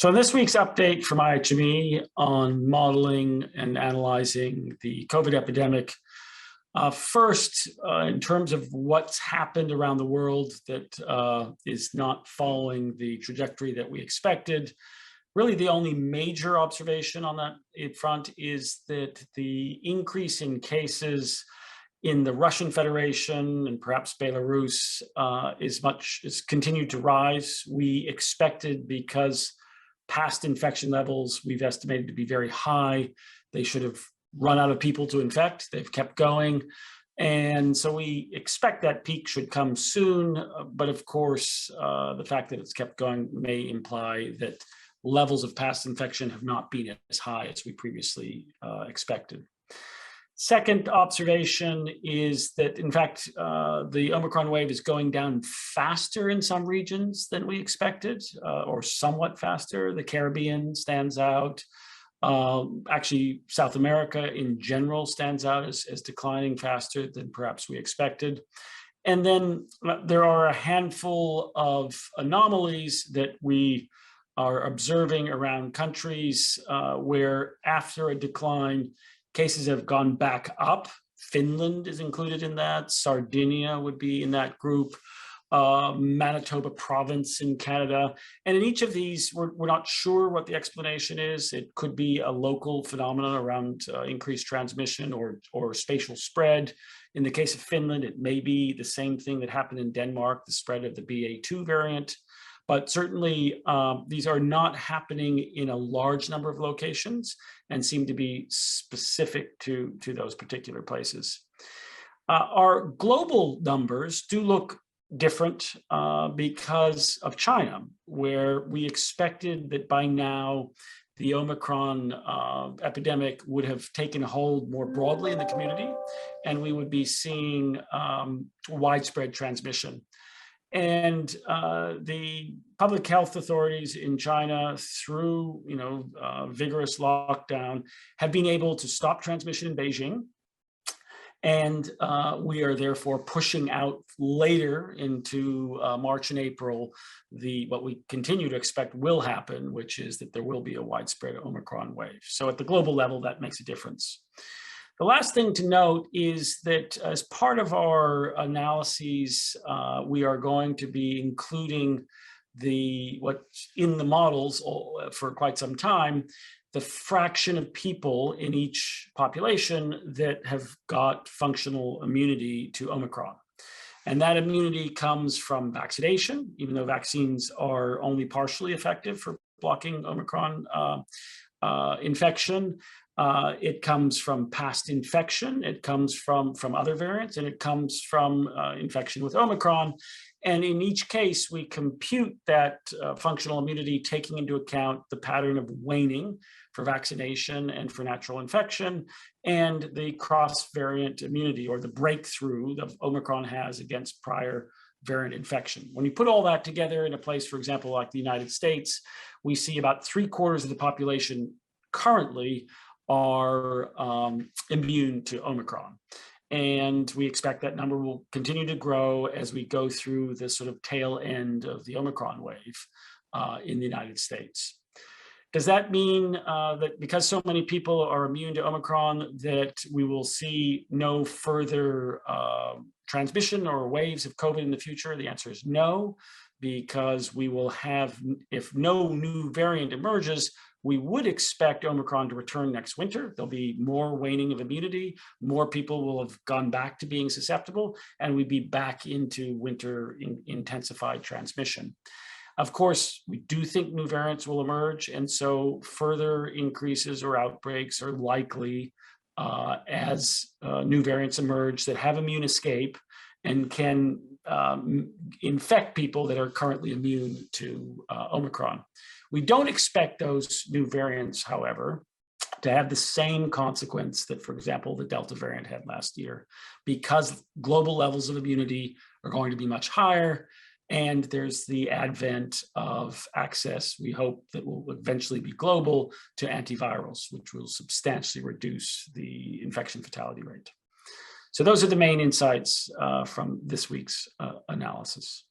So in this week's update from IHME on modeling and analyzing the COVID epidemic, first, in terms of what's happened around the world that is not following the trajectory that we expected, really the only major observation on that front is that the increase in cases in the Russian Federation and perhaps Belarus is continued to rise. We expected, because past infection levels we've estimated to be very high, they should have run out of people to infect. They've kept going. And so we expect that peak should come soon. But of course, the fact that it's kept going may imply that levels of past infection have not been as high as we previously expected. Second observation is that, in fact, the Omicron wave is going down faster in some regions than we expected, or somewhat faster. The Caribbean stands out. Actually, South America in general stands out as declining faster than perhaps we expected. And then there are a handful of anomalies that we are observing around countries where, after a decline, cases have gone back up. Finland is included in that. Sardinia would be in that group. Manitoba province in Canada. And in each of these, we're not sure what the explanation is. It could be a local phenomenon around increased transmission or spatial spread. In the case of Finland, it may be the same thing that happened in Denmark, the spread of the BA2 variant. But certainly, these are not happening in a large number of locations and seem to be specific to those particular places. Our global numbers do look different because of China, where we expected that by now the Omicron epidemic would have taken hold more broadly in the community, and we would be seeing widespread transmission. And the public health authorities in China, through vigorous lockdown, have been able to stop transmission in Beijing. And we are therefore pushing out later into March and April what we continue to expect will happen, which is that there will be a widespread Omicron wave. So at the global level, that makes a difference. The last thing to note is that as part of our analyses, we are going to be including what's in the models for quite some time, the fraction of people in each population that have got functional immunity to Omicron. And that immunity comes from vaccination, even though vaccines are only partially effective for blocking Omicron infection. It comes from past infection, it comes from other variants, and it comes from infection with Omicron. And in each case, we compute that functional immunity taking into account the pattern of waning for vaccination and for natural infection, and the cross-variant immunity, or the breakthrough that Omicron has against prior variant infection. When you put all that together in a place, for example, like the United States, we see about 3/4 of the population currently are immune to Omicron. And we expect that number will continue to grow as we go through the sort of tail end of the Omicron wave in the United States. Does that mean that because so many people are immune to Omicron that we will see no further transmission or waves of COVID in the future? The answer is no, because we will have, if no new variant emerges, we would expect Omicron to return next winter. There'll be more waning of immunity, more people will have gone back to being susceptible, and we'd be back into winter intensified transmission. Of course, we do think new variants will emerge, and so further increases or outbreaks are likely as new variants emerge that have immune escape and can infect people that are currently immune to Omicron. We don't expect those new variants, however, to have the same consequence that, for example, the Delta variant had last year, because global levels of immunity are going to be much higher. And there's the advent of access, we hope, that will eventually be global, to antivirals, which will substantially reduce the infection fatality rate. So those are the main insights from this week's analysis.